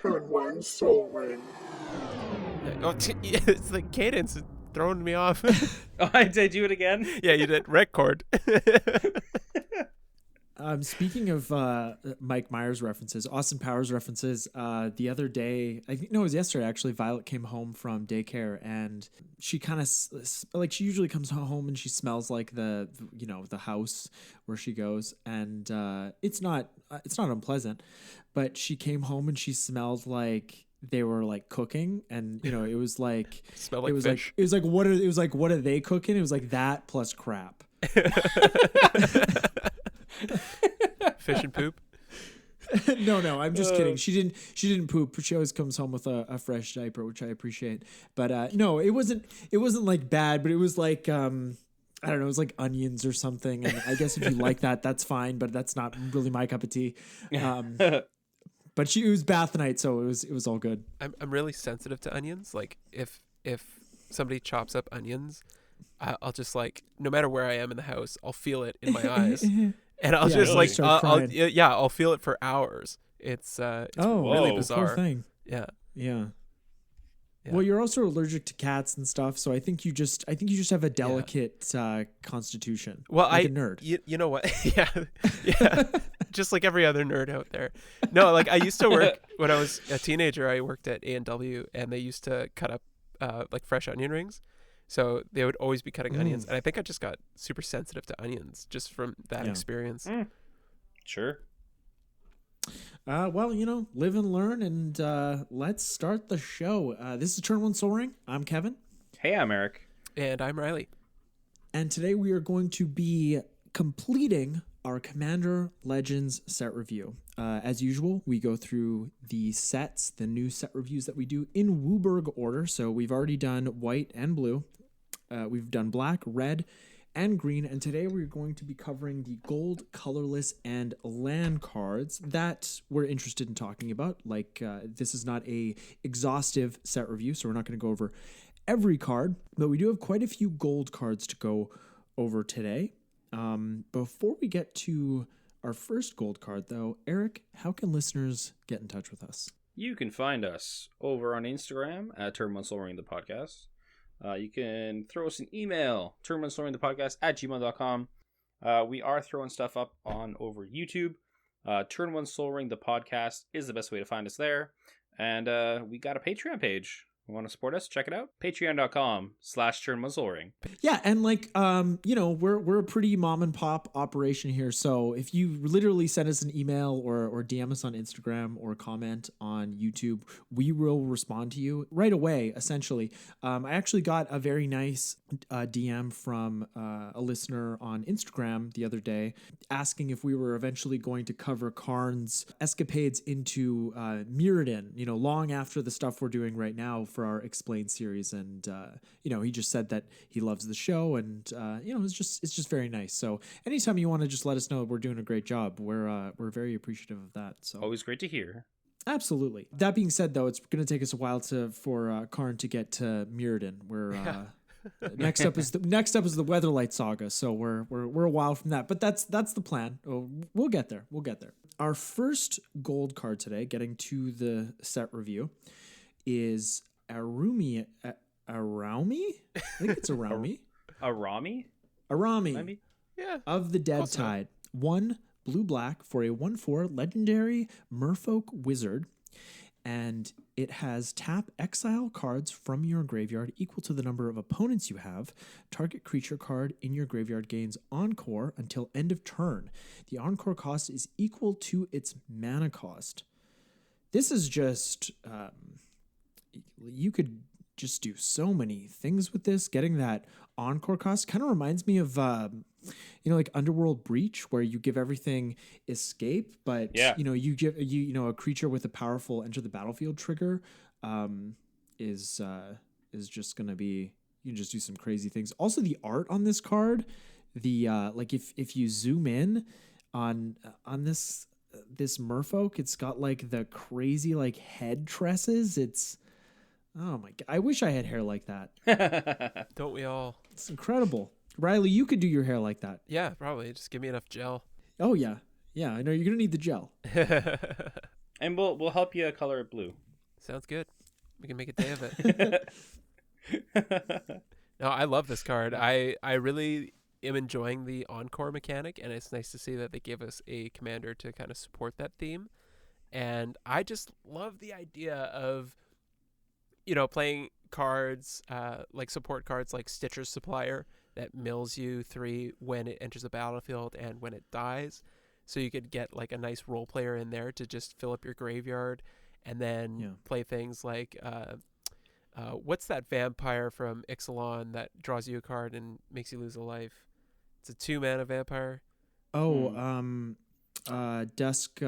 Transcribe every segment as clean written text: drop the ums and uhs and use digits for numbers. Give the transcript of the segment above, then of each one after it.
Turn 1 Soul Ring. It's the cadence is throwing me off. Oh, I did do it again? Yeah, you did. Record. Speaking of Mike Myers references, Austin Powers references, the other day, I think, no, it was yesterday actually, Violet came home from daycare and she kind of, like she usually comes home and she smells like the house where she goes. And it's not unpleasant, but she came home and she smelled like they were like cooking, and it was like, Smell like it was fish. like, what are they cooking? It was like that plus crap. Fish and poop. No, I'm just kidding. She didn't poop. She always comes home with a fresh diaper, which I appreciate. But no, it wasn't like bad, but it was like I don't know, it was like onions or something. And I guess if you like that, that's fine, but that's not really my cup of tea. But it was bath night, so it was all good. I'm really sensitive to onions. Like if somebody chops up onions, I'll just like, no matter where I am in the house, I'll feel it in my eyes, and I'll just like I'll feel it for hours. It's really bizarre. Poor thing. Yeah. Well, you're also allergic to cats and stuff, so I think you just have a delicate constitution. Well, like a nerd. You know what? yeah. Just like every other nerd out there. No, like I used to work when I was a teenager. I worked at A&W, and they used to cut up like fresh onion rings. So they would always be cutting onions, and I think I just got super sensitive to onions just from that experience. Sure. Well, live and learn, and let's start the show. This is Turn 1 Soul Ring. I'm Kevin. Hey, I'm Eric. And I'm Riley. And today we are going to be completing our Commander Legends set review. As usual, we go through the sets, the new set reviews that we do in Wooburg order. So we've already done white and blue. We've done black, red, and green. And today we're going to be covering the gold, colorless, and land cards that we're interested in talking about. Like, this is not a exhaustive set review, so we're not going to go over every card. But we do have quite a few gold cards to go over today. Before we get to our first gold card, though, Eric, how can listeners get in touch with us? You can find us over on Instagram at Turn 1 Soul Ring the podcast. You can throw us an email, turn1soulringthepodcast@gmail.com. We are throwing stuff up on over YouTube. Turn 1 Soul Ring the podcast is the best way to find us there. And we got a Patreon page. You want to support us? Check it out. Patreon.com/turn1soulring. Yeah, and like, we're a pretty mom and pop operation here. So if you literally send us an email or DM us on Instagram or comment on YouTube, we will respond to you right away, essentially. I actually got a very nice DM from a listener on Instagram the other day asking if we were eventually going to cover Karn's escapades into Mirrodin, long after the stuff we're doing right now for our Explained series. And, he just said that he loves the show, and, it's just very nice. So anytime you want to just let us know we're doing a great job, we're very appreciative of that. So always great to hear. Absolutely. That being said, though, it's going to take us a while for Karn to get to Mirrodin. We're next up is the Weatherlight Saga, so we're a while from that. But that's the plan. We'll get there. Our first gold card today, getting to the set review, is Arumi. Araumi? I think it's Araumi. Arami? Arami. Yeah. Of the Dead Tide. 1 blue-black for a 1/4 legendary merfolk wizard. And it has tap exile cards from your graveyard equal to the number of opponents you have. Target creature card in your graveyard gains Encore until end of turn. The Encore cost is equal to its mana cost. This is just... you could just do so many things with this. Getting that Encore cost kind of reminds me of... like Underworld Breach, where you give everything escape, but you give a creature with a powerful enter the battlefield trigger is just gonna be, you can just do some crazy things. Also, the art on this card, the like if you zoom in on this merfolk, it's got like the crazy like head tresses. It's, oh my god, I wish I had hair like that. Don't we all? It's incredible. Riley, you could do your hair like that. Yeah, probably. Just give me enough gel. Oh, yeah. Yeah, I know you're going to need the gel. And we'll help you color it blue. Sounds good. We can make a day of it. No, I love this card. I really am enjoying the encore mechanic, and it's nice to see that they give us a commander to kind of support that theme. And I just love the idea of, playing cards, like support cards like Stitcher's Supplier that mills you 3 when it enters the battlefield and when it dies. So you could get like a nice role player in there to just fill up your graveyard, and then play things like what's that vampire from Ixalan that draws you a card and makes you lose a life? It's a 2-mana vampire. Dusk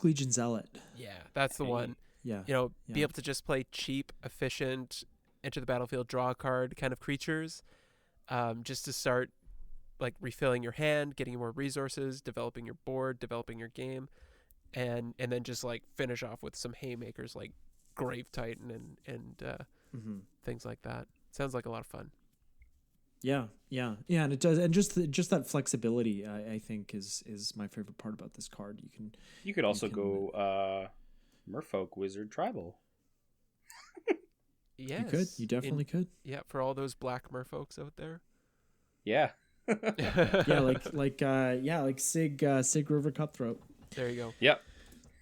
Legion Zealot. Yeah, that's the one. Yeah. Be able to just play cheap, efficient, enter the battlefield, draw a card kind of creatures, just to start like refilling your hand, getting more resources, developing your board, developing your game, and then just like finish off with some haymakers like Grave Titan and things like that. Sounds like a lot of fun. Yeah, and it does, and just that flexibility, I think is my favorite part about this card. You could also go Merfolk Wizard Tribal. Yes, you definitely could. Yeah, for all those black merfolks out there. Yeah. like Sig River Cutthroat. There you go. Yep.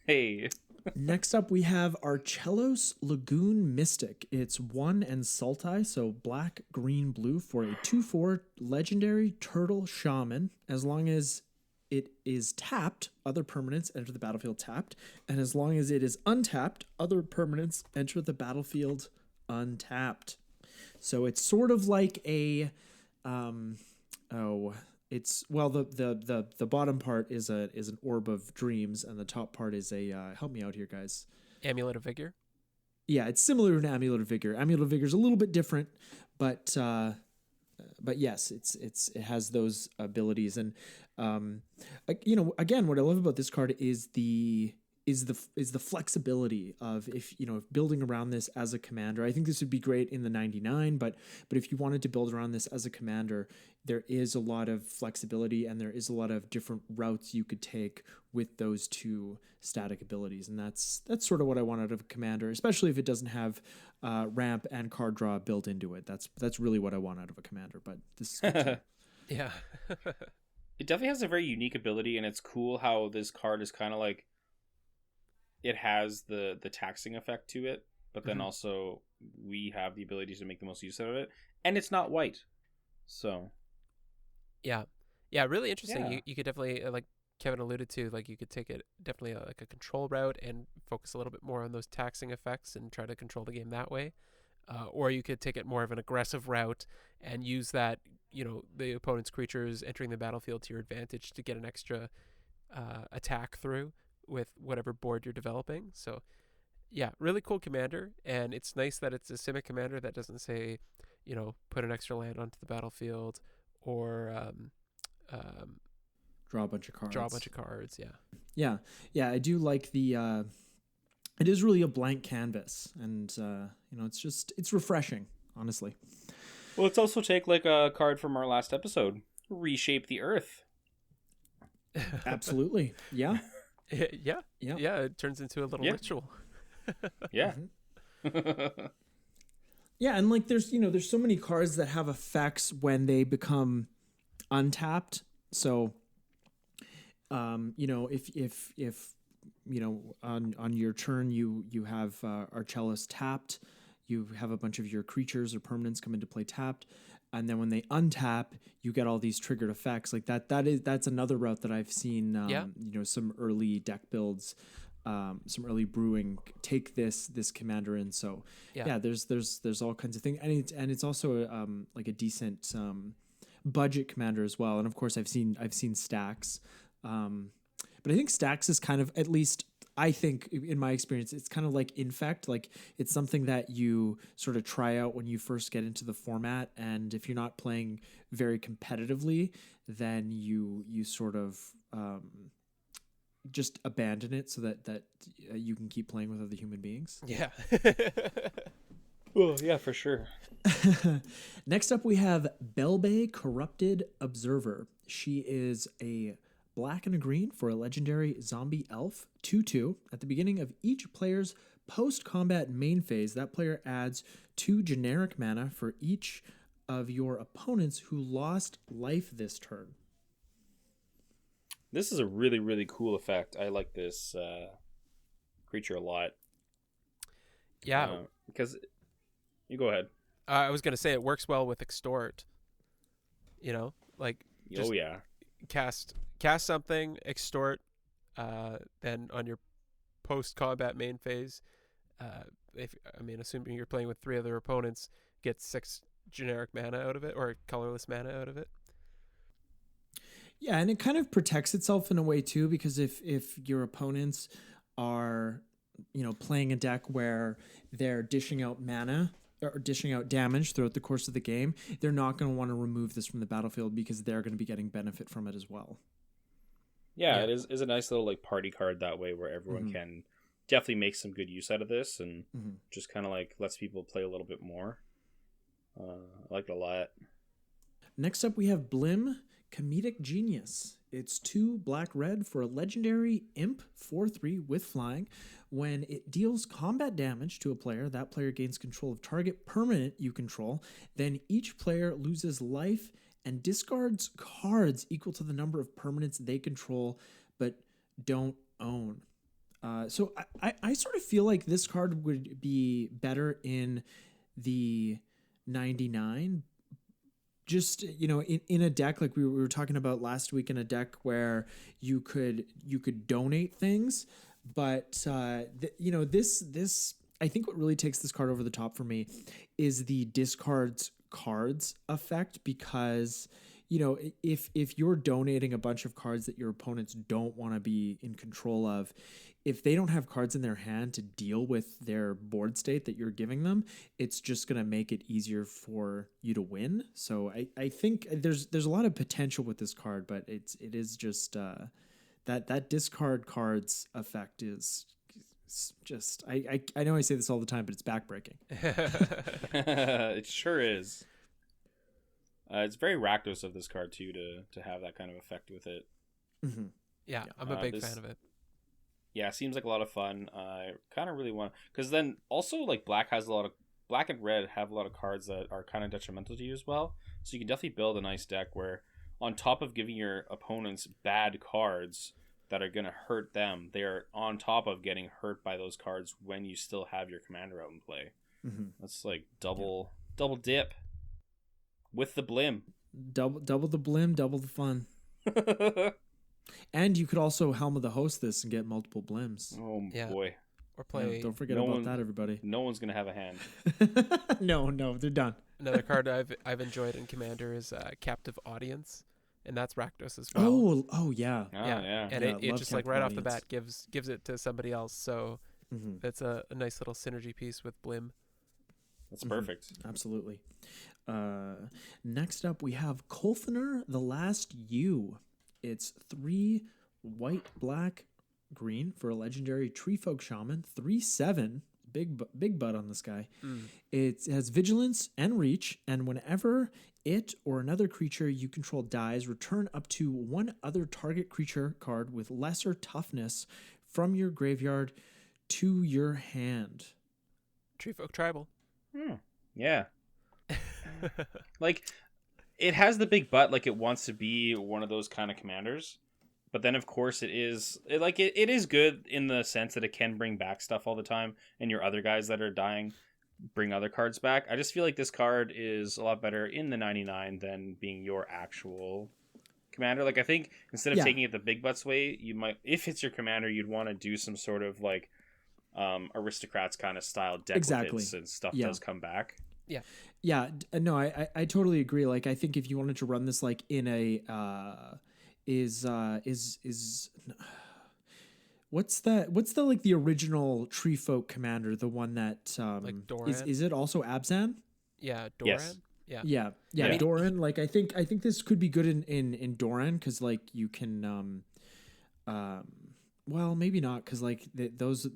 Hey. Next up, we have Archelos Lagoon Mystic. It's 1 and Sultai, so black, green, blue for a 2/4 legendary turtle shaman. As long as it is tapped, other permanents enter the battlefield tapped, and as long as it is untapped, other permanents enter the battlefield untapped. So it's sort of like a the bottom part is an orb of dreams, and the top part is a help me out here, guys. Amulet of Vigor. Yeah, it's similar to Amulet of Vigor. Amulet of Vigor is a little bit different, but yes, it has those abilities. And again, what I love about this card is the flexibility of if building around this as a commander. I think this would be great in the 99, but if you wanted to build around this as a commander, there is a lot of flexibility and there is a lot of different routes you could take with those two static abilities, and that's sort of what I want out of a commander, especially if it doesn't have ramp and card draw built into it. That's really what I want out of a commander. But this is good too. Yeah. It definitely has a very unique ability, and it's cool how this card is kind of like, it has the taxing effect to it, but then also we have the ability to make the most use of it, and it's not white. So yeah, really interesting. Yeah. You could definitely, like Kevin alluded to, like you could take it definitely like a control route and focus a little bit more on those taxing effects and try to control the game that way, or you could take it more of an aggressive route and use that the opponent's creatures entering the battlefield to your advantage to get an extra attack through with whatever board you're developing. So yeah, really cool commander, and it's nice that it's a Simic commander that doesn't say put an extra land onto the battlefield or draw a bunch of cards. Yeah, I do like the it is really a blank canvas, and it's refreshing, honestly. Well, let's also take like a card from our last episode, Reshape the Earth. Absolutely. Yeah. Yeah, it turns into a little ritual. Yeah. Yeah, and like there's so many cards that have effects when they become untapped. So if on your turn you have Archelos tapped, you have a bunch of your creatures or permanents come into play tapped, and then when they untap, you get all these triggered effects like that. That's another route that I've seen. Some early deck builds, some early brewing take this commander in. So there's all kinds of things, and it's also like a decent budget commander as well. And of course, I've seen stacks, but I think stacks is kind of, at least I think in my experience, it's kind of like Infect. Like it's something that you sort of try out when you first get into the format, and if you're not playing very competitively, then you sort of just abandon it so that you can keep playing with other human beings. Yeah. Oh yeah, for sure. Next up, we have Belle, Corrupted Observer. She is a black and a green for a legendary zombie elf, 2/2. At the beginning of each player's post-combat main phase, that player adds 2 generic mana for each of your opponents who lost life this turn. This is a really, really cool effect. I like this creature a lot. Yeah. Because you go ahead. I was going to say it works well with extort. You know, like just cast something, extort, then on your post-combat main phase, assuming you're playing with 3 other opponents, get 6 generic mana out of it, or colorless mana out of it. Yeah, and it kind of protects itself in a way too, because if your opponents are, playing a deck where they're dishing out mana or dishing out damage throughout the course of the game, they're not going to want to remove this from the battlefield because they're going to be getting benefit from it as well. Yeah, it is a nice little like party card that way where everyone can definitely make some good use out of this and just kind of like lets people play a little bit more. I like it a lot. Next up, we have Blim, Comedic Genius. It's 2 black-red for a legendary imp 4/3 with flying. When it deals combat damage to a player, that player gains control of target permanent you control. Then each player loses life and discards cards equal to the number of permanents they control but don't own. So I sort of feel like this card would be better in the 99. Just, in a deck like we were talking about last week, in a deck where you could donate things, but this I think what really takes this card over the top for me is the discards cards effect, because if you're donating a bunch of cards that your opponents don't want to be in control of, if they don't have cards in their hand to deal with their board state that you're giving them, it's just going to make it easier for you to win. So I think there's a lot of potential with this card, but it is just that discard cards effect is just I know I say this all the time, but it's backbreaking. It sure is. It's very Rakdos of this card too to have that kind of effect with it. Mm-hmm. Yeah, I'm a big fan of it. Yeah, seems like a lot of fun. I kind of really want, because then also like black and red have a lot of cards that are kind of detrimental to you as well. So you can definitely build a nice deck where, on top of giving your opponents bad cards that are going to hurt them, they are on top of getting hurt by those cards when you still have your commander out in play. Mm-hmm. That's like double dip with the Blim. Double the Blim, double the fun. And you could also Helm of the Host this and get multiple Blims. Oh, boy. Or play... don't forget about that, everybody. No one's going to have a hand. No, they're done. Another card I've enjoyed in Commander is Captive Audience, and that's Rakdos as well. Oh yeah. Yeah. And it just like right off the bat gives it to somebody else, so that's a nice little synergy piece with Blim. That's perfect. Absolutely. Next up, we have Kofoner, The Last You. It's 3 white, black, green for a legendary Tree Folk Shaman. 3/7. Big butt on this guy. It has vigilance and reach, and whenever it or another creature you control dies, return up to 1 other target creature card with lesser toughness from your graveyard to your hand. Tree Folk Tribal. Yeah. Like, it has the big butt, like it wants to be one of those kind of commanders, but then of course it is good in the sense that it can bring back stuff all the time, and your other guys that are dying bring other cards back. I just feel like this card is a lot better in the 99 than being your actual commander. Like, I think instead of taking it the big butts way, you might, if it's your commander, you'd want to do some sort of like aristocrats kind of style deck with it, since stuff does come back. No, I totally agree. Like, I think if you wanted to run this like in a what's the like the original Tree Folk commander, the one that like Doran? Is it also Abzan? Yeah, Doran. Yes. Yeah. Doran. Like, I think this could be good in Doran, because like you can well, maybe not, because like those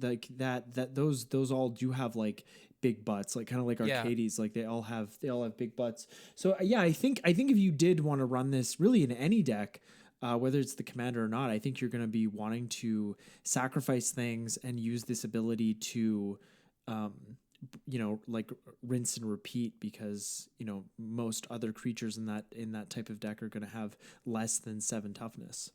all do have like big butts, like kind of like Arcades. Like they all have big butts. So I think if you did want to run this really in any deck, whether it's the commander or not, I think you're going to be wanting to sacrifice things and use this ability to, like rinse and repeat, because most other creatures in that type of deck are going to have less than 7 toughness.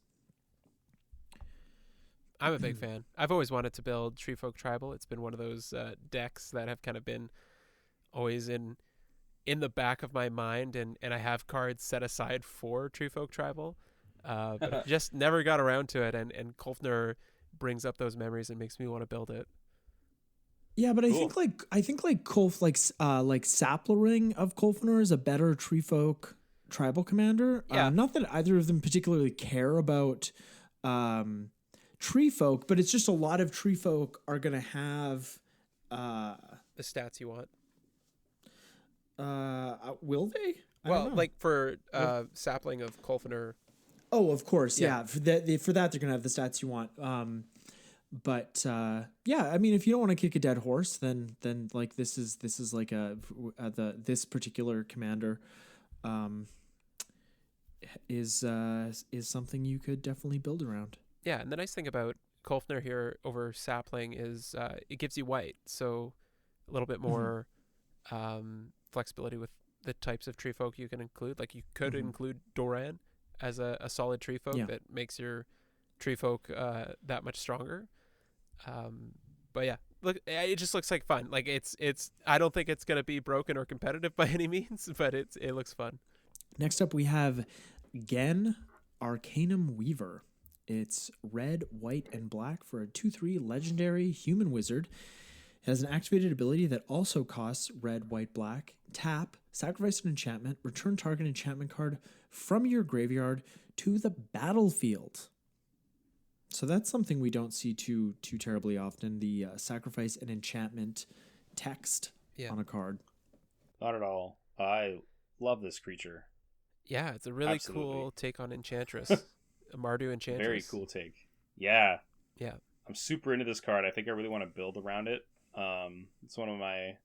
I'm a big fan. I've always wanted to build Treefolk Tribal. It's been one of those decks that have kind of been always in the back of my mind, and I have cards set aside for Treefolk Tribal, but I just never got around to it, and Kofoner brings up those memories and makes me want to build it. Yeah, but Cool. I think Kolf like Saplering of Kofoner is a better Treefolk Tribal commander. Yeah. Not that either of them particularly care about Treefolk, but it's just a lot of Treefolk are going to have The stats you want. will they? I Well, don't know. like for Sapling of Kofoner. Oh, of course, Yeah. yeah. For that, they're gonna have the stats you want. But yeah, I mean, if you don't want to kick a dead horse, then like this is like this particular commander, is something you could definitely build around. Yeah, and the nice thing about Kofoner here over Sapling is it gives you white, so a little bit more flexibility with the types of tree folk you can include. Like you could include Doran as a solid tree folk that makes your tree folk that much stronger. But yeah, look, it just looks like fun. Like it's I don't think it's gonna be broken or competitive by any means, but it looks fun. Next Next up, we have Gen Arcanum Weaver. It's red, white, and black for a 2/3 legendary human wizard. It has an activated ability that also costs red, white, black. Tap, sacrifice an enchantment, return target enchantment card from your graveyard to the battlefield. So that's something we don't see too terribly often, the sacrifice an enchantment text on a card. Not at all. I love this creature. Yeah, it's a really cool take on Enchantress. A Mardu Enchantress. Very cool take. Yeah. Yeah. I'm super into this card. I think I really want to build around it. It's one of my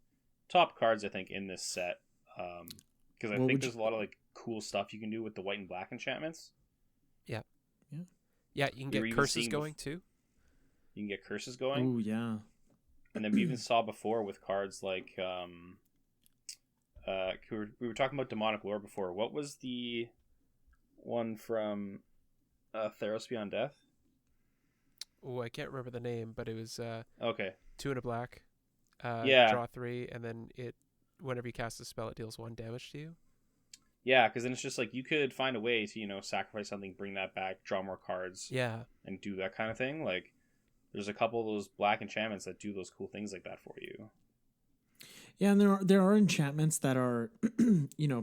top cards, I think, in this set. Because I think there's a lot of like cool stuff you can do with the white and black enchantments. Yeah. Yeah. Yeah, you can get curses going too. You can get curses going. Oh, yeah. And then we even saw before with cards like we were talking about demonic lore before. What was the one from Theros Beyond Death? Oh, I can't remember the name, but it was okay. 2 and a black. Yeah. Draw 3, and then whenever you cast a spell, it deals 1 damage to you. Yeah, because then it's just like you could find a way to sacrifice something, bring that back, draw more cards. Yeah. And do that kind of thing. Like there's a couple of those black enchantments that do those cool things like that for you. Yeah, and there are enchantments that are,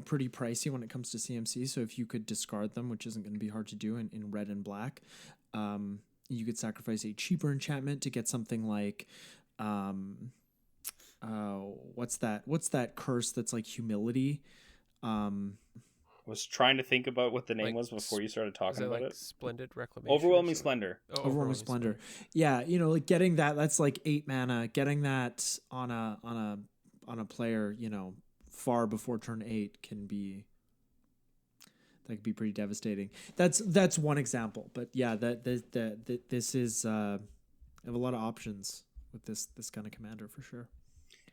pretty pricey when it comes to CMC. So if you could discard them, which isn't going to be hard to do in red and black, you could sacrifice a cheaper enchantment to get something like, what's that curse that's like humility? I was trying to think about what the name was before you started talking about it. Splendid Reclamation. Overwhelming Splendor. Oh, Overwhelming Splendor. Yeah, like getting that's like 8 mana. Getting that on a player, far before turn 8 can be pretty devastating. That's one example, but yeah, this is I have a lot of options with this kind of commander for sure.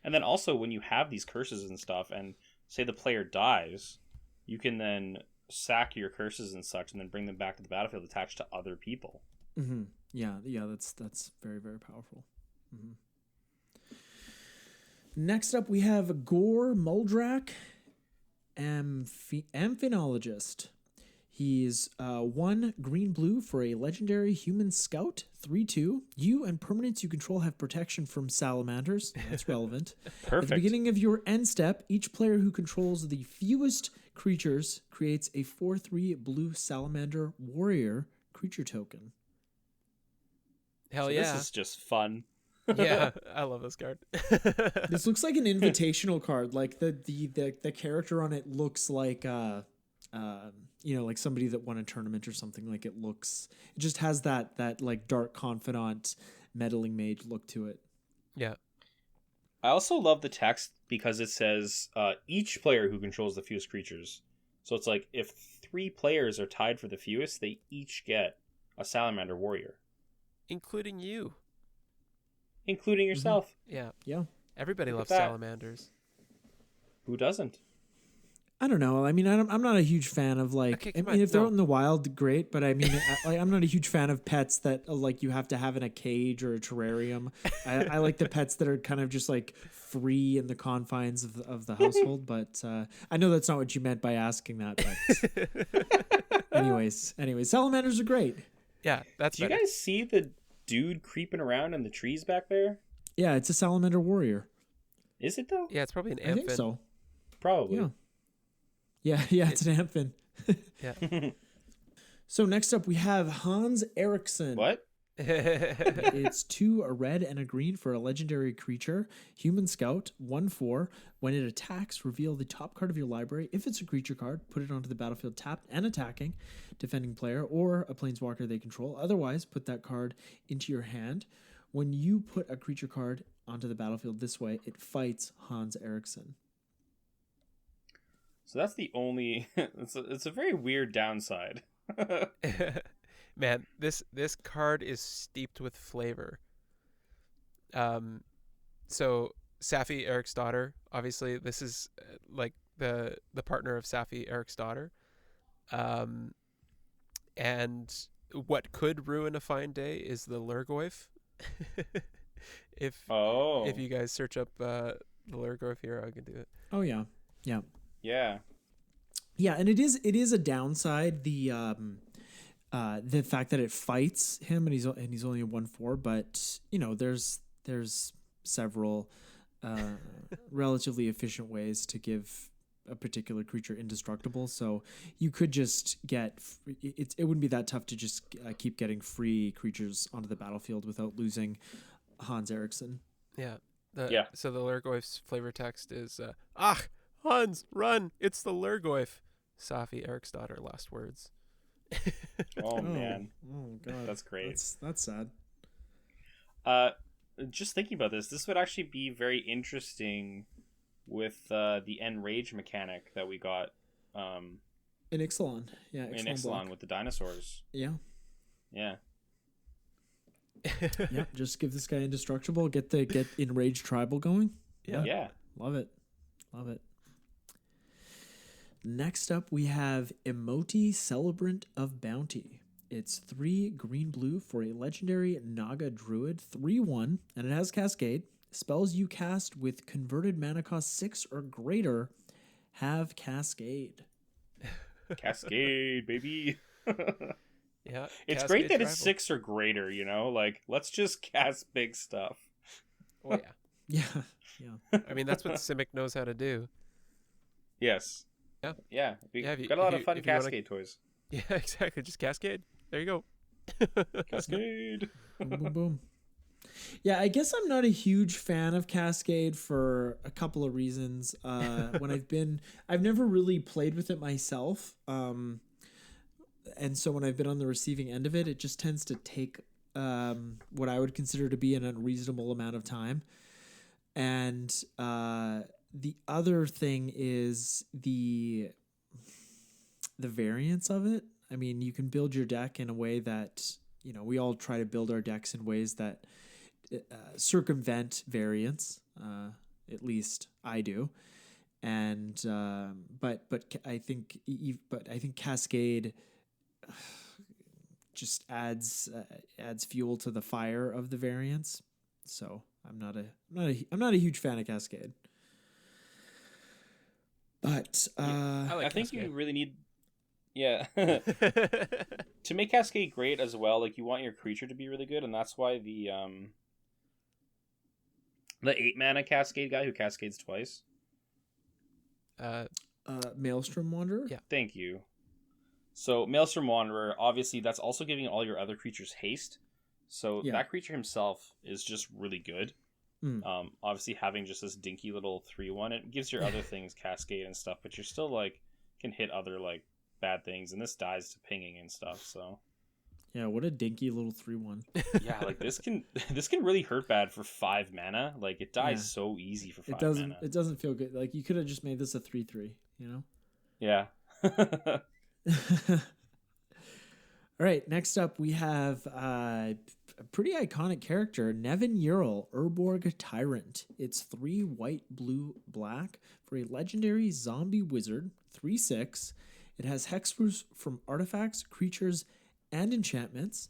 And then also when you have these curses and stuff, and say the player dies, you can then sack your curses and such, and then bring them back to the battlefield attached to other people. Mm-hmm. Yeah, that's very, very powerful. Mm-hmm. Next up, we have Gore Muldrak, Amphinologist. He's 1 green-blue for a legendary human scout, 3/2. You and permanents you control have protection from salamanders. That's relevant. Perfect. At the beginning of your end step, each player who controls the fewest creatures creates a 4/3 blue salamander warrior creature token. Hell yeah. This is just fun. Yeah, I love this card. This looks like an invitational card. Like the character on it looks like like somebody that won a tournament or something. Like it just has that like dark confidant meddling mage look to it. Yeah. I also love the text because it says each player who controls the fewest creatures So it's like if 3 players are tied for the fewest, they each get a salamander warrior, Including you. including yourself. Yeah. Yeah. Everybody Look loves at that. salamanders. Who doesn't? I don't know. I mean, I'm not a huge fan of like. Okay, I come mean, on, if they're no. out in the wild, great. But I mean, I'm not a huge fan of pets that like you have to have in a cage or a terrarium. I like the pets that are kind of just like free in the confines of the household. But I know that's not what you meant by asking that. But anyways, salamanders are great. Yeah, that's Do you better. guys see the dude creeping around in the trees back there? Yeah, it's a salamander warrior. Is it though? Yeah, it's probably an I think amphin. so. Probably. Yeah, it's an amphin. Yeah. So next up we have Hans Eriksson. What? It's 2, a red and a green for a legendary creature. Human Scout, 1/4. When it attacks, reveal the top card of your library. If it's a creature card, put it onto the battlefield tapped and attacking, defending player, or a planeswalker they control. Otherwise, put that card into your hand. When you put a creature card onto the battlefield this way, it fights Hans Eriksson. So that's the only. It's a very weird downside. Man, this card is steeped with flavor. So Safi, Eric's daughter. Obviously, this is like the partner of Safi, Eric's daughter. And what could ruin a fine day is the Lurgoyf. if you guys search up the Lurgoyf here, I can do it. Oh yeah. Yeah. Yeah, and it is a downside, the fact that it fights him and he's only a 1/4, but you know there's several relatively efficient ways to give a particular creature indestructible. So you could just get it wouldn't be that tough to just keep getting free creatures onto the battlefield without losing Hans Eriksson. Yeah. So the Lurgoyf's flavor text is Hans, run! It's the Lurgoyf. Safi, Eric's daughter. Last words. Oh man. Oh god. That's great. That's sad. Just thinking about this would actually be very interesting with the enrage mechanic that we got In Ixalan. Yeah, in Ixalan Ixalan block. with the dinosaurs. Yeah. Yeah. Yeah, just give this guy indestructible, get enraged tribal going. Yeah. Love it. Next up, we have Emoti, Celebrant of Bounty. It's 3 green-blue for a legendary Naga Druid, 3/1, and it has Cascade. Spells you cast with converted mana cost 6 or greater have Cascade. Cascade, baby. Yeah. It's Cascade great that Tribal. it's 6 or greater, you know? Like, let's just cast big stuff. Oh yeah. Yeah. I mean, that's what Simic knows how to do. Yes. Yeah. Yeah. We Yeah, if you- got a lot if of you- fun if you wanna- Cascade toys. Yeah, exactly. Just Cascade. There you go. Cascade. Boom, boom, boom. Yeah, I guess I'm not a huge fan of Cascade for a couple of reasons. I've never really played with it myself. And so when I've been on the receiving end of it, it just tends to take what I would consider to be an unreasonable amount of time. And the other thing is the variance of it. I mean, you can build your deck in a way that, you know, we all try to build our decks in ways that circumvent variance. At least I do. And but I think Cascade just adds fuel to the fire of the variance. So I'm not a huge fan of Cascade. But I think Cascade. you really need. Yeah. To make Cascade great as well, like you want your creature to be really good, and that's why the 8 mana Cascade guy who cascades twice. Maelstrom Wanderer. Yeah. Thank you. So Maelstrom Wanderer, obviously, that's also giving all your other creatures haste. So Yeah. that creature himself is just really good. Obviously, having just this dinky little 3/1, it gives your other things Cascade and stuff, but you're still like can hit other like bad things, and this dies to pinging and stuff. So Yeah, what a dinky little 3/1. yeah, like this can really hurt bad for 5 mana. Like it dies Yeah. so easy for 5 It mana. doesn't feel good. Like you could have just made this a 3/3, you know? Yeah. All right, next up we have a pretty iconic character, Nevin Ural, Urborg Tyrant. It's 3 white, blue, black for a legendary zombie wizard, 3/6. It has hexproof from artifacts, creatures, and enchantments.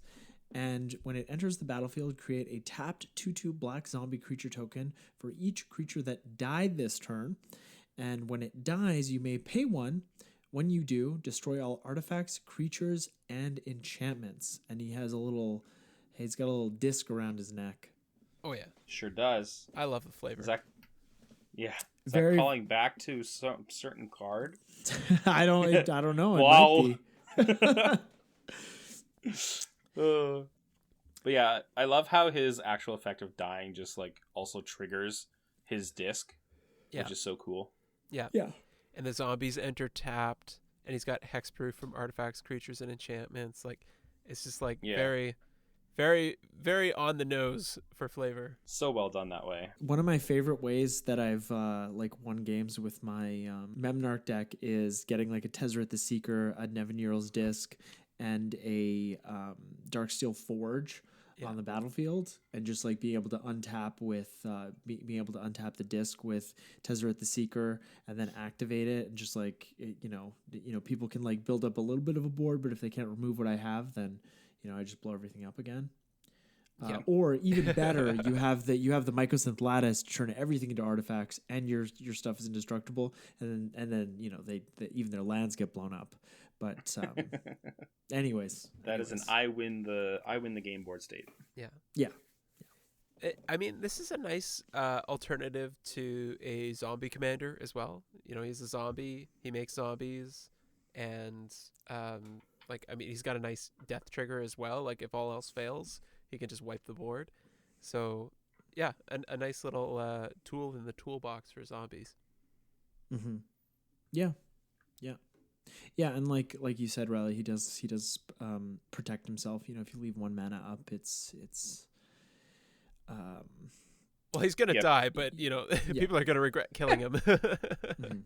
And when it enters the battlefield, create a tapped 2/2 black zombie creature token for each creature that died this turn. And when it dies, you may pay 1. When you do, destroy all artifacts, creatures, and enchantments. And he's got a little disc around his neck. Oh yeah, Sure does. I love the flavor. Is that Very- calling back to some certain card? I don't know. It Wow. might be. But yeah, I love how his actual effect of dying just like also triggers his disc, which is so cool. Yeah. Yeah. And the zombies enter tapped, and he's got hexproof from artifacts, creatures, and enchantments. Like, it's just like very, very, very on the nose for flavor. So well done that way. One of my favorite ways that I've won games with my Memnarch deck is getting like a Tezzeret the Seeker, a Nevin Ural's disc, and a Darksteel Forge on the battlefield, and just like being able to untap with being able to untap the disc with Tezzeret the Seeker and then activate it, and just like people can like build up a little bit of a board, but if they can't remove what I have, then I just blow everything up again. Or even better, you have the Mycosynth Lattice to turn everything into artifacts, and your stuff is indestructible, and then they even their lands get blown up. But anyways, that is an I win the game board state. Yeah. I mean, this is a nice alternative to a zombie commander as well. He's a zombie. He makes zombies, and he's got a nice death trigger as well. Like if all else fails, he can just wipe the board. So yeah, a nice little tool in the toolbox for zombies. Mm-hmm. Yeah, and like you said, Riley, he does protect himself. If you leave 1 mana up, it's well, he's gonna die, but people are gonna regret killing him. Mm-hmm.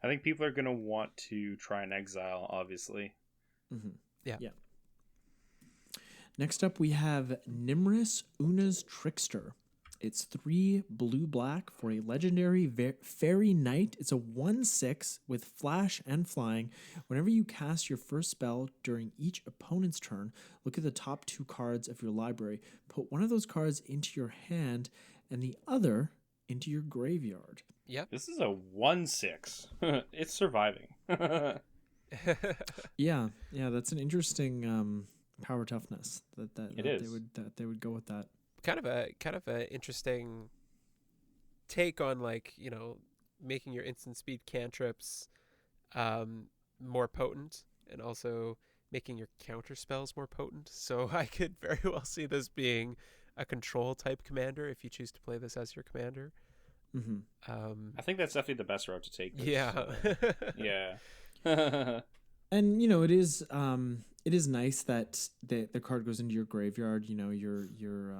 I think people are gonna want to try and exile, obviously. Mm-hmm. Yeah. Next up, we have Nimres, Una's Trickster. It's 3 blue-black for a legendary fairy knight. It's a 1/6 with flash and flying. Whenever you cast your first spell during each opponent's turn, look at the top 2 cards of your library. Put one of those cards into your hand and the other into your graveyard. Yep. This is a 1/6. It's surviving. Yeah, that's an interesting power toughness that they would go with that. Kind of a interesting take on making your instant speed cantrips more potent, and also making your counter spells more potent. So I could very well see this being a control type commander if you choose to play this as your commander. Mm-hmm. I think that's definitely the best route to take. Yeah. Yeah. And it is nice that the card goes into your graveyard. You're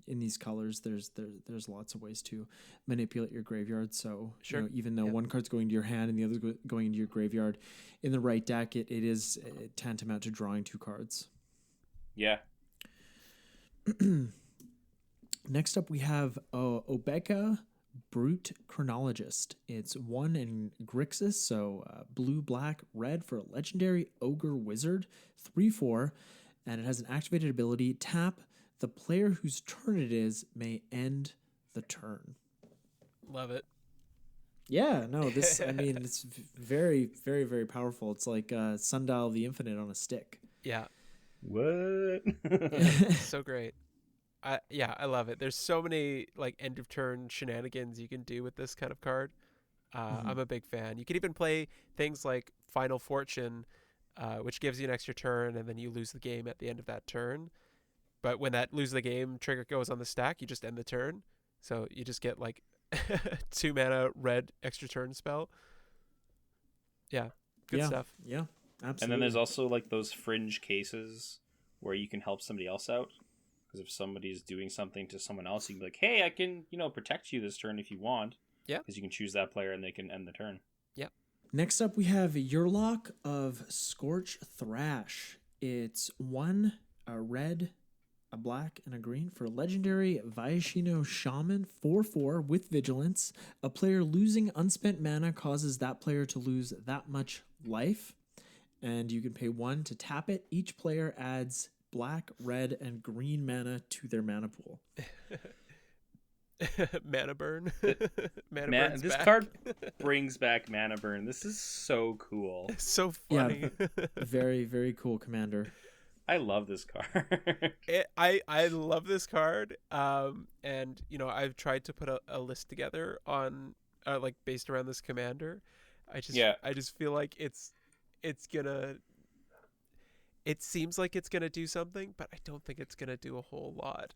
in these colors. There's lots of ways to manipulate your graveyard. So sure. Even though one card's going to your hand and the other's going into your graveyard, in the right deck, it is tantamount to drawing 2 cards. Yeah. Next up, we have Obeca, Brute Chronologist. It's 1 in Grixis, so blue, black, red for a legendary ogre wizard, 3/4, and it has an activated ability. Tap. The player whose turn it is may end the turn. Love it. Yeah, no, this, it's very, very, very powerful. It's like Sundial the Infinite on a stick. Yeah. What? So great. I love it. There's so many end of turn shenanigans you can do with this kind of card. I'm a big fan. You can even play things like Final Fortune, which gives you an extra turn, and then you lose the game at the end of that turn. But when that lose the game trigger goes on the stack, you just end the turn. So you just get 2 mana red extra turn spell. Yeah, good stuff. Yeah, absolutely. And then there's also those fringe cases where you can help somebody else out. Because if somebody's doing something to someone else, you can be like, hey, I can, protect you this turn if you want. Yeah. Because you can choose that player and they can end the turn. Yeah. Next up, we have Yurlok of Scorch Thrash. It's 1, a red, a black, and a green for legendary Viashino Shaman 4/4 with Vigilance. A player losing unspent mana causes that player to lose that much life. And you can pay 1 to tap it. Each player adds black, red, and green mana to their mana pool. Mana burn. This card brings back mana burn. This is so cool. It's so funny. Yeah, very, very cool commander. I love this card. I love this card. And I've tried to put a list together on like based around this commander. I just feel like it's gonna. It seems like it's gonna do something, but I don't think it's gonna do a whole lot.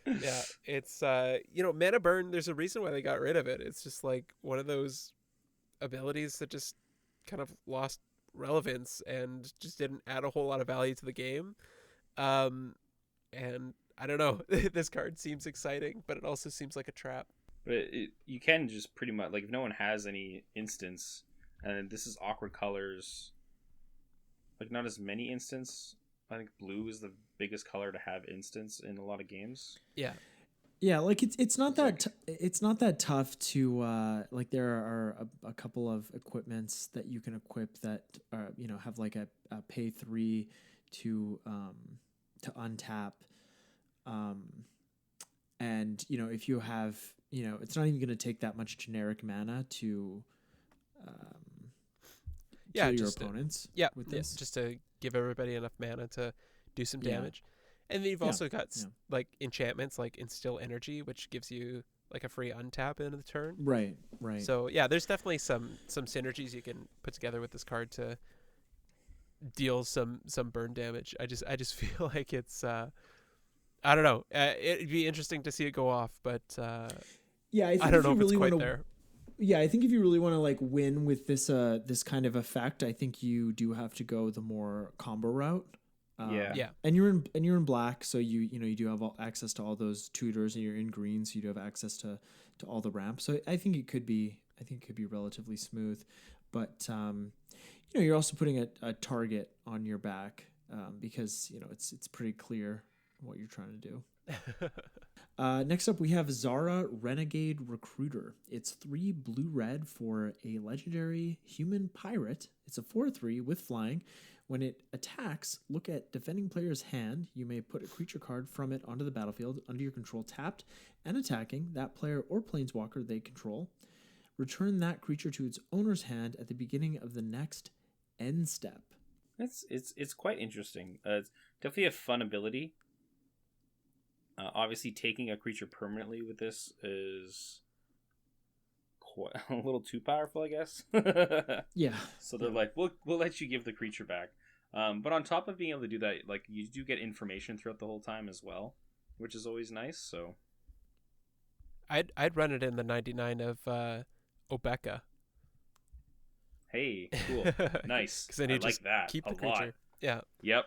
Yeah, it's mana burn. There's a reason why they got rid of it. It's just like one of those abilities that just kind of lost relevance and just didn't add a whole lot of value to the game. And I don't know. This card seems exciting, but it also seems like a trap. But you can just pretty much, like, if no one has any instance, and this is awkward colors, like not as many instance. I think blue is the biggest color to have instance in a lot of games. Yeah, like it's not that it's not that tough to like there are a couple of equipments that you can equip that have like a pay 3 to untap, and if you have it's not even going to take that much generic mana to kill your opponents. With this. Just to give everybody enough mana to do some damage. And then you've also got like enchantments like Instill Energy, which gives you like a free untap into the turn. Right. So yeah, there's definitely some synergies you can put together with this card to deal some burn damage. I just feel like it's I don't know. It'd be interesting to see it go off, but I don't know if it's quite there. Yeah, I think if you really want to like win with this this kind of effect, I think you do have to go the more combo route. And you're in black, so you do have access to all those tutors, and you're in green, so you do have access to all the ramps. So I think it could be relatively smooth, but you're also putting a target on your back because it's pretty clear what you're trying to do. Next up, we have Zara Renegade Recruiter. It's 3 blue-red for a legendary human pirate. It's a 4/3 with flying. When it attacks, look at defending player's hand. You may put a creature card from it onto the battlefield under your control tapped and attacking that player or planeswalker they control. Return that creature to its owner's hand at the beginning of the next end step. It's quite interesting. It's definitely a fun ability. Obviously, taking a creature permanently with this is quite a little too powerful, I guess. Yeah. So they're like, we'll let you give the creature back. But on top of being able to do that, like you do get information throughout the whole time as well, which is always nice. So I'd run it in the 99 of Obeca. Hey, cool, nice. Because then you just like that keep the a creature. lot. Yeah. Yep.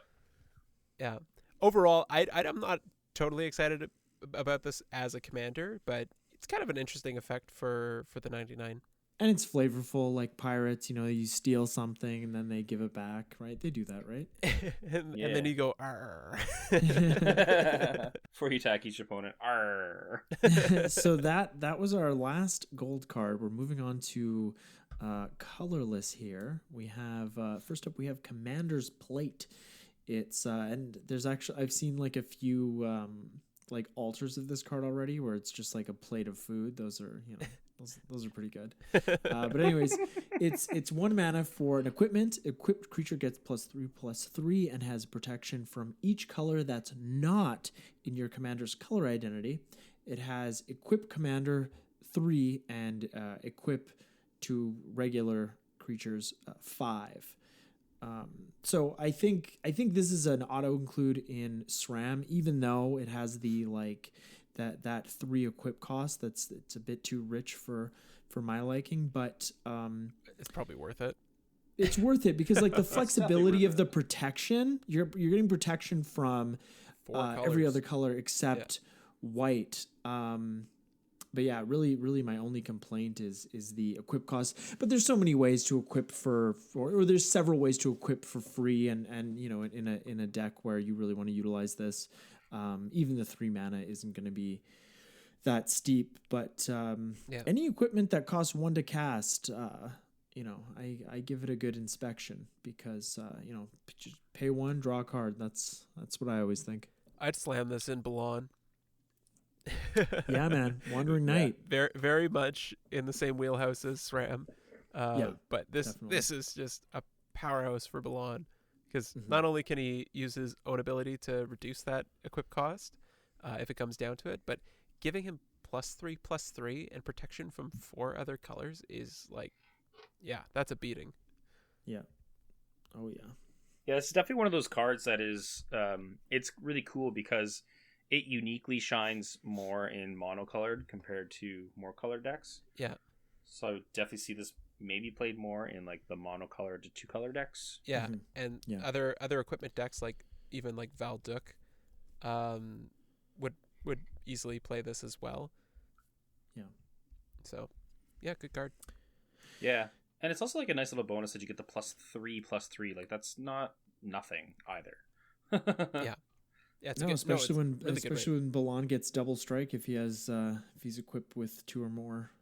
Yeah. Overall, I'm not totally excited about this as a commander, but it's kind of an interesting effect for the 99. And it's flavorful, like pirates, you steal something and then they give it back, right? They do that, right? and then you go, arr. Before you attack each opponent, arr. So that was our last gold card. We're moving on to colorless here. We have, first up, we have Commander's Plate. It's, and there's actually, I've seen like a few, like alters of this card already where it's just like a plate of food. Those are, those are pretty good. But anyways, it's 1 mana for an equipment. Equipped creature gets +3/+3 and has protection from each color that's not in your commander's color identity. It has equip commander 3 and equip to regular creatures 5. So I think this is an auto include in SRAM, even though it has the like that 3 equip cost. It's a bit too rich for my liking, but it's probably worth it. It's worth it because like the flexibility of the protection, you're getting protection from every other color except white. But yeah, really my only complaint is the equip cost. But there's so many ways to equip or there's several ways to equip for free and you know, in a deck where you really want to utilize this. Even the 3 mana isn't going to be that steep, but any equipment that costs 1 to cast, you know, I give it a good inspection because you know, just pay 1, draw a card. That's what I always think. I'd slam this in Bellon. Yeah, man. Wandering Knight. Very, very much in the same wheelhouse as SRAM. But this is just a powerhouse for Bellon because not only can he use his own ability to reduce that equip cost if it comes down to it, but giving him +3/+3 and protection from 4 other colors is like, yeah, that's a beating. Yeah. Oh yeah. Yeah, it's definitely one of those cards that is, it's really cool because it uniquely shines more in monocolored compared to more colored decks. Yeah. So I would definitely see this maybe played more in like the monocolored to 2-color decks. Yeah, and other equipment decks like even like Valduk would easily play this as well. Yeah. So, yeah, good card. Yeah. And it's also like a nice little bonus that you get the +3/+3. Like that's not nothing either. Yeah. Yeah, it's especially really when Bellon gets double strike if he has if he's equipped with 2 or more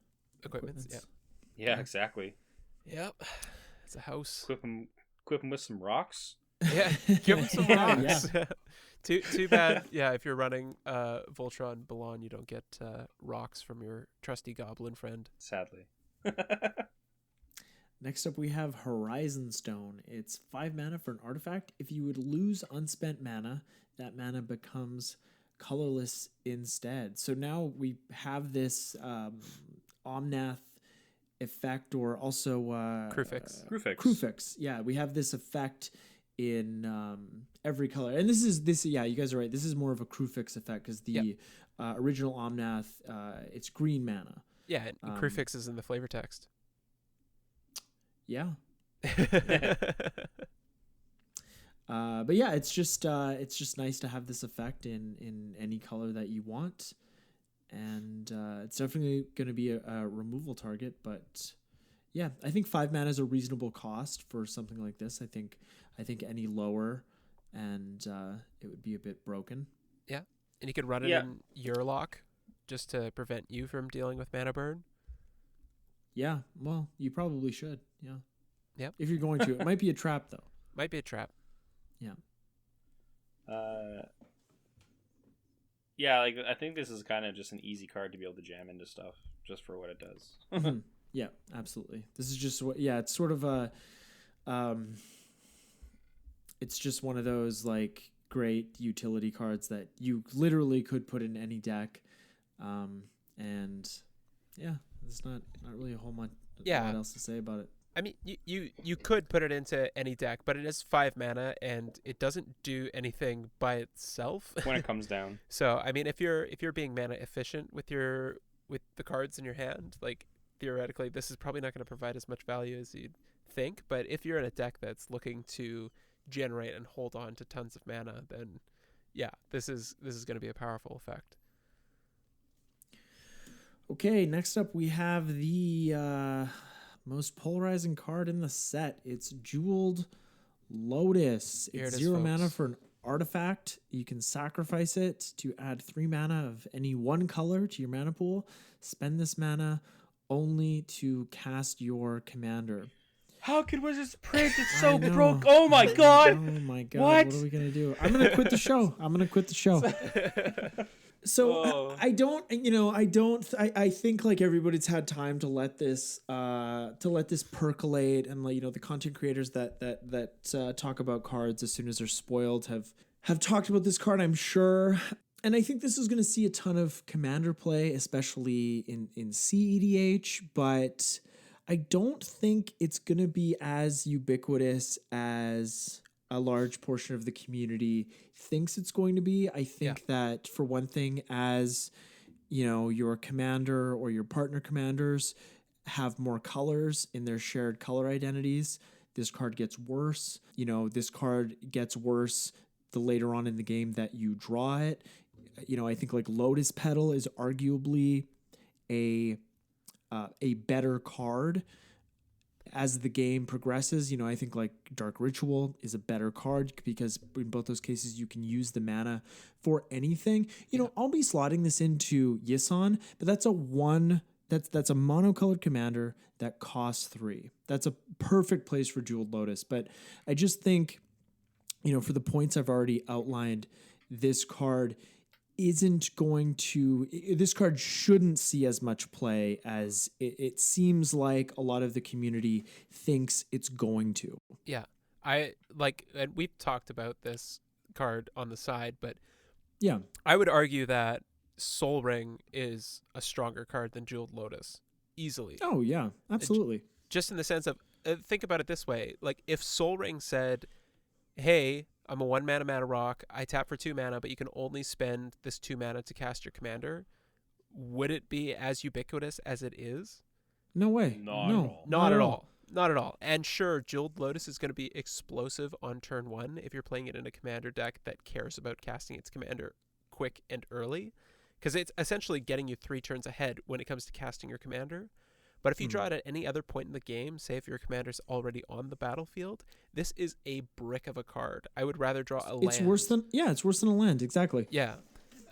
equipments. Yeah, exactly. Yep. It's a house. Equip him with some rocks. Yeah, give him some rocks. Yeah. Too bad. Yeah, if you're running Voltron Bellon, you don't get rocks from your trusty goblin friend. Sadly. Next up, we have Horizon Stone. It's 5 mana for an artifact. If you would lose unspent mana, that mana becomes colorless instead. So now we have this Omnath effect, or also Krufix. Yeah, we have this effect in every color. And this. Yeah, you guys are right. This is more of a Krufix effect because the original Omnath, it's green mana. Yeah, and Krufix is in the flavor text. Yeah. But yeah, it's just nice to have this effect in any color that you want, and it's definitely going to be a removal target. But yeah, I think 5 mana is a reasonable cost for something like this. I think any lower, and it would be a bit broken. Yeah, and you could run it in Urlock just to prevent you from dealing with mana burn. Yeah, well, you probably should. Yeah. Yep. If you're going to, it might be a trap though. Might be a trap. Yeah. Yeah, like I think this is kind of just an easy card to be able to jam into stuff just for what it does. Yeah, absolutely. This is just what. Yeah, it's sort of a. It's just one of those like great utility cards that you literally could put in any deck, and yeah, there's not really a whole lot else to say about it. I mean, you could put it into any deck, but it is 5 mana and it doesn't do anything by itself when it comes down. So, I mean, if you're being mana efficient with the cards in your hand, like theoretically, this is probably not going to provide as much value as you'd think. But if you're in a deck that's looking to generate and hold on to tons of mana, then yeah, this is going to be a powerful effect. Okay, next up we have the most polarizing card in the set. It's Jeweled Lotus. It's 0 mana for an artifact. You can sacrifice it to add 3 mana of any one color to your mana pool. Spend this mana only to cast your commander. How can Wizards print? It's so broke. Oh my god. Oh my god. What are we going to do? I'm going to quit the show. So I think like everybody's had time to let this percolate, and like, you know, the content creators that talk about cards as soon as they're spoiled have talked about this card, I'm sure. And I think this is going to see a ton of commander play, especially in CEDH, but I don't think it's going to be as ubiquitous as a large portion of the community thinks it's going to be. I think that, for one thing, as you know, your commander or your partner commanders have more colors in their shared color identities, this card gets worse. You know, this card gets worse the later on in the game that you draw it. You know, I think like Lotus Petal is arguably a better card as the game progresses. I think like Dark Ritual is a better card because in both those cases you can use the mana for anything. I'll be slotting this into Yisan, but that's a monocolored commander that costs 3. That's a perfect place for Jeweled Lotus. But I just think, for the points I've already outlined, this card shouldn't see as much play as it seems like a lot of the community thinks it's going to. Yeah. And we've talked about this card on the side, but yeah, I would argue that Soul Ring is a stronger card than Jeweled Lotus, easily. Oh yeah, absolutely. Just in the sense of, think about it this way. Like if Soul Ring said, hey, I'm a 1 mana rock. I tap for 2 mana, but you can only spend this 2 mana to cast your commander. Would it be as ubiquitous as it is? No way. Not at all. Not at all. And sure, Jeweled Lotus is going to be explosive on turn 1 if you're playing it in a commander deck that cares about casting its commander quick and early, because it's essentially getting you 3 turns ahead when it comes to casting your commander. But if you draw it at any other point in the game, say if your commander's already on the battlefield, this is a brick of a card. I would rather draw a land. It's worse than a land, exactly. Yeah.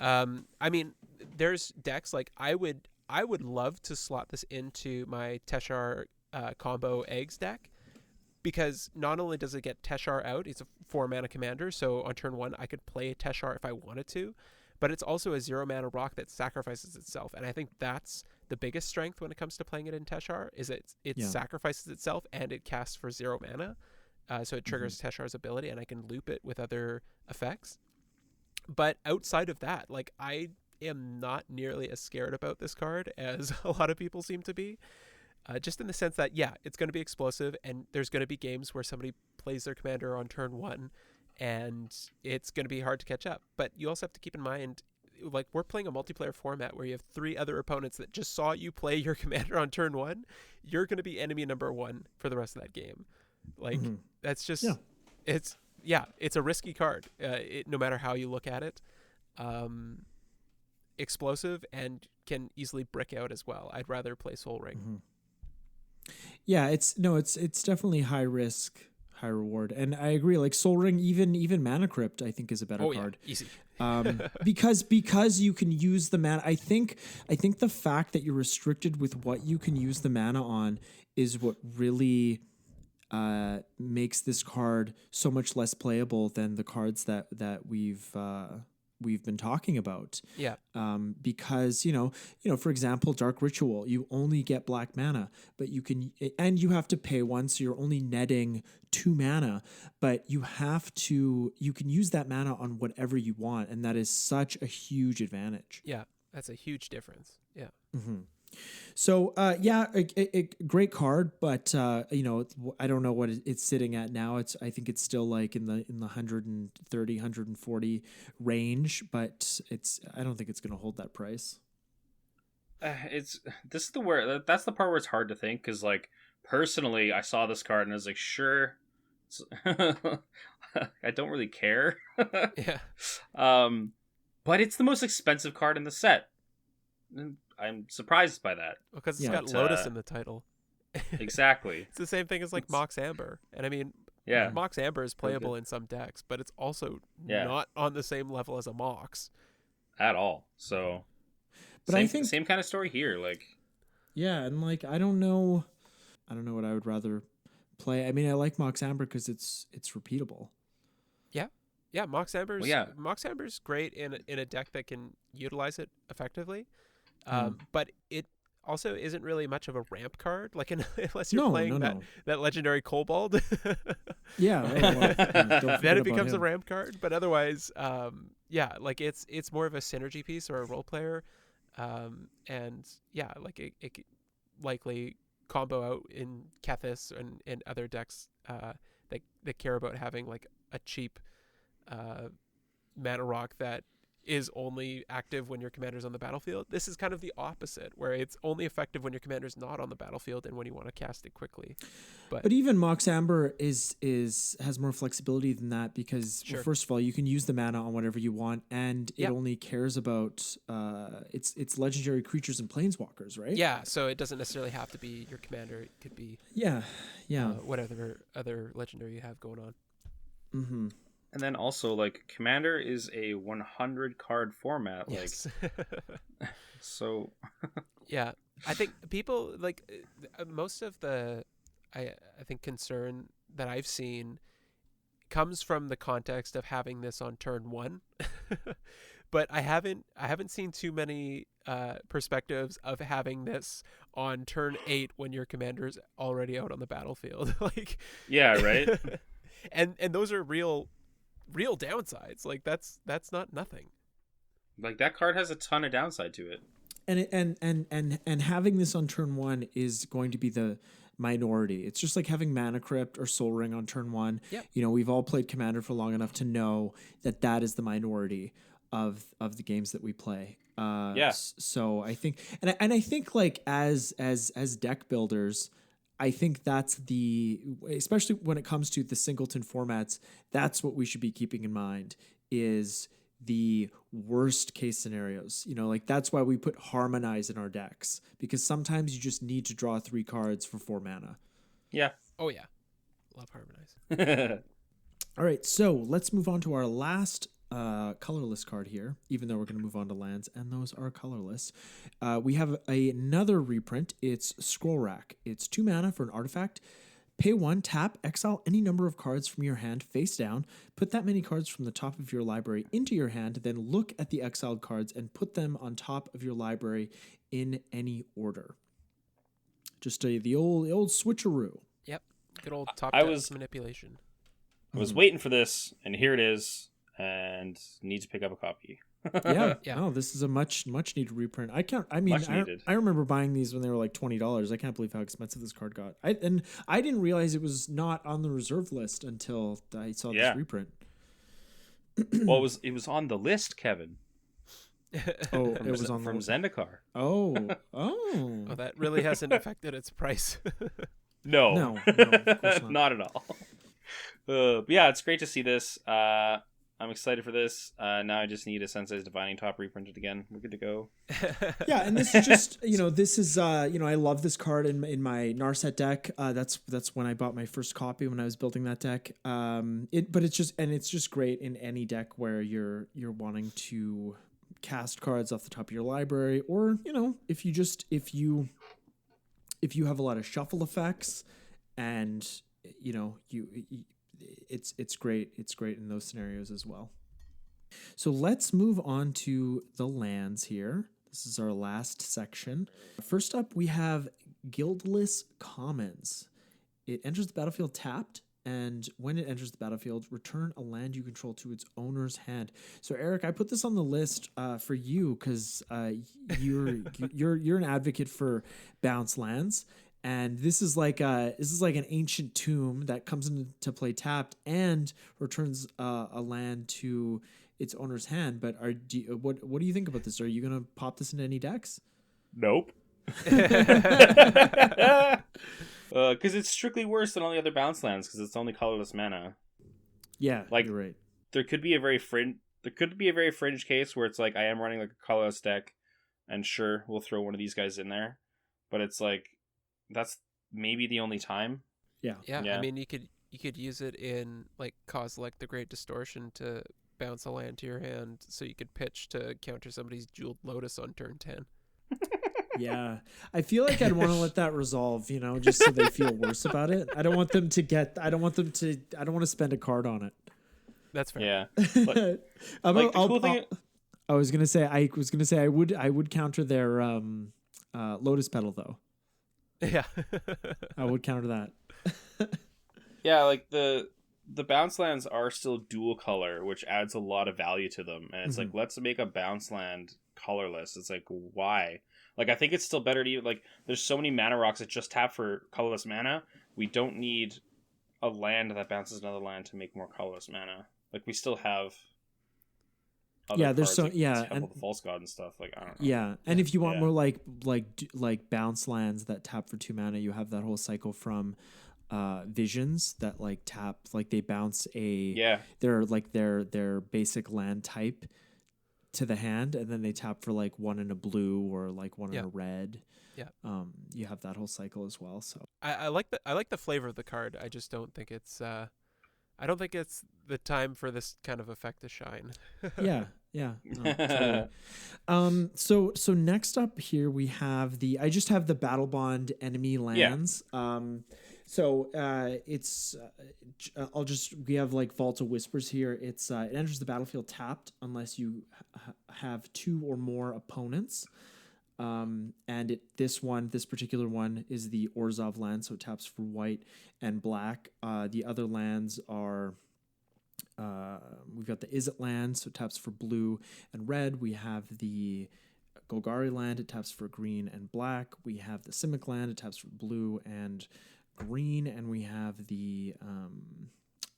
I mean, there's decks like I would love to slot this into my Teshar combo eggs deck, because not only does it get Teshar out, it's a 4 mana commander, so on turn 1 I could play Teshar if I wanted to, but it's also a 0 mana rock that sacrifices itself, and I think that's the biggest strength when it comes to playing it in Teshar, is it sacrifices itself and it casts for 0 mana, so it triggers Teshar's ability, and I can loop it with other effects. But outside of that, like, I am not nearly as scared about this card as a lot of people seem to be. Just in the sense that, yeah, it's going to be explosive, and there's going to be games where somebody plays their commander on turn 1, and it's going to be hard to catch up. But you also have to keep in mind, like, we're playing a multiplayer format where you have 3 other opponents that just saw you play your commander on turn 1. You're going to be enemy number 1 for the rest of that game. Like, that's just, it's a risky card, no matter how you look at it. Explosive and can easily brick out as well. I'd rather play Soul Ring. Yeah, it's definitely high risk, high reward, and I agree. Like Soul Ring, even Mana Crypt, I think is a better card. Easy. because you can use the mana. I think the fact that you're restricted with what you can use the mana on is what really makes this card so much less playable than the cards that we've been talking about. Yeah. Because, for example, Dark Ritual, you only get black mana, but you you have to pay 1, so you're only netting 2 mana, but you can use that mana on whatever you want. And that is such a huge advantage. Yeah. That's a huge difference. Yeah. So, a great card, but I don't know what it's sitting at now. I think it's still like in the 130, 140 range, but I don't think it's going to hold that price. That's the part where it's hard to think, because like personally, I saw this card and I was like, sure, I don't really care. Yeah. But it's the most expensive card in the set. I'm surprised by that. Because it's got Lotus in the title. Exactly. It's the same thing as like Mox Amber. And I mean, Mox Amber is playable in some decks, but it's also not on the same level as a Mox. At all. So, but I think same kind of story here. Like, yeah, and like I don't know what I would rather play. I mean, I like Mox Amber because it's repeatable. Yeah, Mox Amber's great in a deck that can utilize it effectively. But it also isn't really much of a ramp card, like unless you're playing that legendary Kobold. Then it becomes a ramp card. But otherwise, like it's more of a synergy piece or a role player, and like it could likely combo out in Kethis and other decks that care about having like a cheap mana rock that is only active when your commander's on the battlefield. This is kind of the opposite, where it's only effective when your commander's not on the battlefield and when you want to cast it quickly. But even Mox Amber has more flexibility than that because Sure. well, first of all, you can use the mana on whatever you want, and it Yep. only cares about it's legendary creatures and planeswalkers, right? Yeah, so it doesn't necessarily have to be your commander. It could be Yeah. whatever other legendary you have going on. Mm-hmm. And then also, like, Commander is a 100 card format. Yes. Like, so. Yeah, I think people like most of the I think concern that I've seen comes from the context of having this on turn 1. But I haven't seen too many perspectives of having this on turn 8 when your commander's already out on the battlefield. Like, Yeah, right. and those are real downsides. Like that's not nothing. Like, that card has a ton of downside to it. And having this on turn 1 is going to be the minority. It's just like having Mana Crypt or Soul Ring on turn 1. Yep. You know, we've all played Commander for long enough to know that is the minority of the games that we play. Yeah. So I think, and I think like as deck builders, I think that's especially when it comes to the singleton formats, that's what we should be keeping in mind is the worst case scenarios. You know, like that's why we put Harmonize in our decks, because sometimes you just need to draw 3 cards for 4 mana. Yeah. Oh yeah, love Harmonize. All right, so let's move on to our last colorless card here, even though we're going to move on to lands, and those are colorless. We have another reprint. It's Scroll Rack. It's 2 mana for an artifact. Pay 1, tap, exile any number of cards from your hand face down, put that many cards from the top of your library into your hand, then look at the exiled cards and put them on top of your library in any order. Just the old switcheroo. Yep, good old top I deck was- manipulation. I was waiting for this, and here it is, and need to pick up a copy. Yeah. Yeah. No, this is a much needed reprint. Much needed. I remember buying these when they were like $20. I can't believe how expensive this card got. I didn't realize it was not on the reserve list until I saw Yeah. this reprint. Well, it was on the list, Kevin. Oh, it was on from the Zendikar. Oh. Oh, that really hasn't affected its price. No, No, of course not. not at all. But yeah, it's great to see this. I'm excited for this. Now I just need a Sensei's Divining Top reprinted again. We're good to go. Yeah, and this is just this is I love this card in my Narset deck. That's when I bought my first copy when I was building that deck. But it's just great in any deck where you're wanting to cast cards off the top of your library, or if you have a lot of shuffle effects, and it's great. It's great in those scenarios as well. So let's move on to the lands here. This is our last section. First up, we have Guildless Commons. It enters the battlefield tapped, and when it enters the battlefield, return a land you control to its owner's hand. So Eric, I put this on the list for you because you're an advocate for bounce lands. And this is like an ancient tomb that comes into play tapped and returns a land to its owner's hand. But what do you think about this? Are you gonna pop this into any decks? Nope. Because it's strictly worse than all the other bounce lands because it's only colorless mana. Yeah, Like- you're right. There could be a very fringe case where it's like I am running like a colorless deck, and sure we'll throw one of these guys in there, but it's like that's maybe the only time. Yeah, Yeah. I mean, you could use it in like Kozilek the Great Distortion to bounce a land to your hand, so you could pitch to counter somebody's jeweled Lotus on turn 10. Yeah, I feel like I'd want to let that resolve, just so they feel worse about it. I don't want to spend a card on it. That's fair. Yeah. The cool thing. I was gonna say I would counter their Lotus Petal though. Yeah. I would counter that. Yeah, like the bounce lands are still dual color, which adds a lot of value to them. And it's like, let's make a bounce land colorless. It's like, why? Like, I think it's still better to like, there's so many mana rocks that just tap for colorless mana. We don't need a land that bounces another land to make more colorless mana. Like, we still have other Yeah, there's cards, so like yeah, Temple and of the False God and stuff. Like I don't know. yeah, and if you want Yeah. more like bounce lands that tap for 2 mana, you have that whole cycle from Visions that like tap, like they bounce their basic land type to the hand, and then they tap for like 1 in a blue or like 1 in a red. Yeah. You have that whole cycle as well. So I like the flavor of the card. I just don't think it's I don't think it's the time for this kind of effect to shine. yeah. No, totally. So next up here we have I just have the Battle Bond enemy lands. We have like Vault of Whispers here. It enters the battlefield tapped unless you have 2 or more opponents. And this particular one is the Orzhov land, so it taps for white and black. The other lands are, we've got the Izzet land, so it taps for blue and red. We have the Golgari land, it taps for green and black. We have the Simic land, it taps for blue and green. And we have the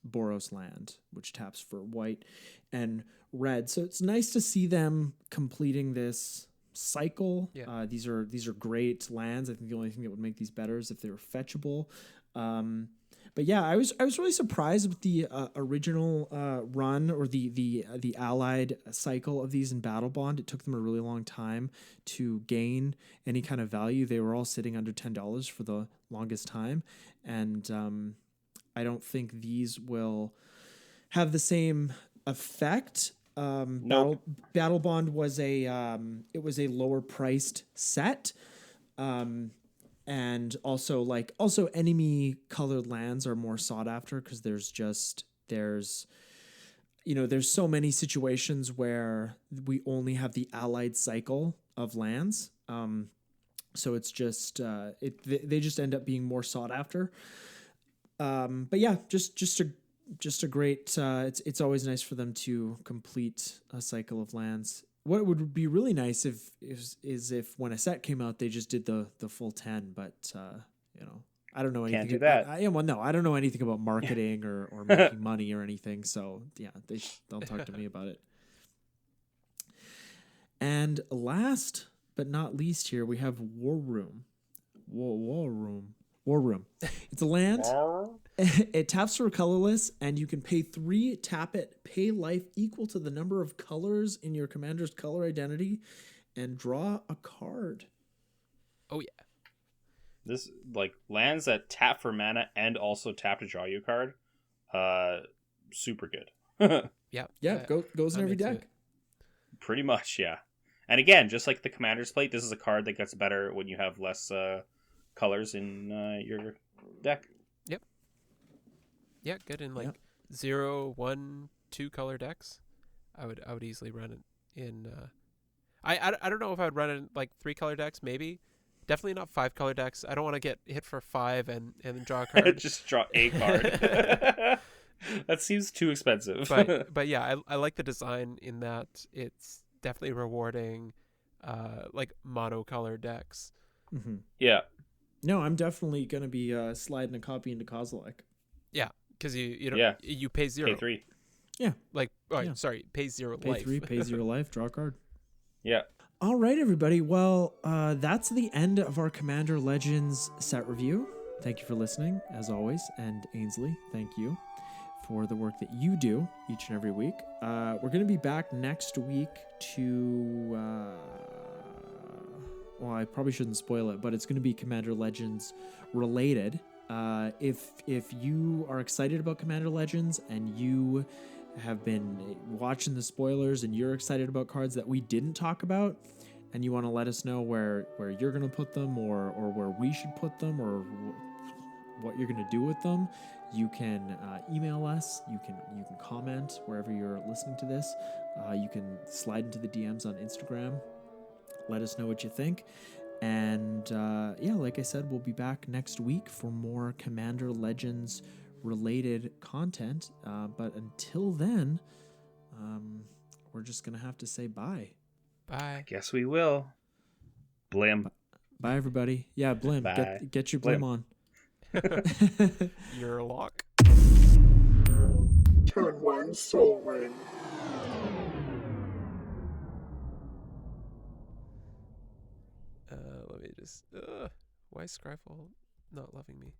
Boros land, which taps for white and red. So it's nice to see them completing this cycle. These are great lands. I think the only thing that would make these better is if they were fetchable. But yeah, I was really surprised with the original run or the allied cycle of these in Battle Bond. It took them a really long time to gain any kind of value. They were all sitting under $10 for the longest time, and I don't think these will have the same effect. Nope. Battle Bond was a lower priced set, and also enemy colored lands are more sought after because there's so many situations where we only have the allied cycle of lands, so it's just they just end up being more sought after. But yeah, just a great. It's always nice for them to complete a cycle of lands. What would be really nice is if when a set came out they just did the full 10. But I don't know anything. Can't do that. I don't know anything about marketing or making money or anything. So yeah, don't talk to me about it. And last but not least, here we have War Room. War Room. It's a land. It taps for colorless, and you can pay 3, tap it, pay life equal to the number of colors in your commander's color identity, and draw a card. Oh yeah. This like lands that tap for mana and also tap to draw you a card. Super good. Yeah. Goes in every deck. Pretty much, yeah. And again, just like the Commander's Plate, this is a card that gets better when you have less colors in your deck. Yep. Yeah, good in 0, 1, 2 color decks. I would easily run it in. I don't know if I'd run it in like 3 color decks, maybe. Definitely not 5 color decks. I don't want to get hit for 5 and then draw a card. Just draw a card. That seems too expensive. but yeah, I like the design in that it's definitely rewarding, like monocolor decks. Mm-hmm. Yeah. No, I'm definitely gonna be sliding a copy into Kozilek. Yeah, because you pay 0. Pay 3. Yeah. Sorry, pay 0 Pay life. 3, pay 0 life, draw a card. Yeah. All right, everybody. Well, that's the end of our Commander Legends set review. Thank you for listening, as always. And Ainsley, thank you for the work that you do each and every week. We're going to be back next week to... well, I probably shouldn't spoil it, but it's going to be Commander Legends related. If you are excited about Commander Legends and you have been watching the spoilers and you're excited about cards that we didn't talk about and you want to let us know where you're going to put them or where we should put them or what you're going to do with them, you can email us, you can comment wherever you're listening to this, you can slide into the DMs on Instagram, let us know what you think. And yeah, like I said, we'll be back next week for more Commander Legends related content, but until then, we're just gonna have to say bye. Bye. Guess we will. Blim. Bye, everybody. Yeah, Blim. Bye. Get your Blim on. You're a lock. Turn 1 Soul Ring. Why is Scryfall not loving me?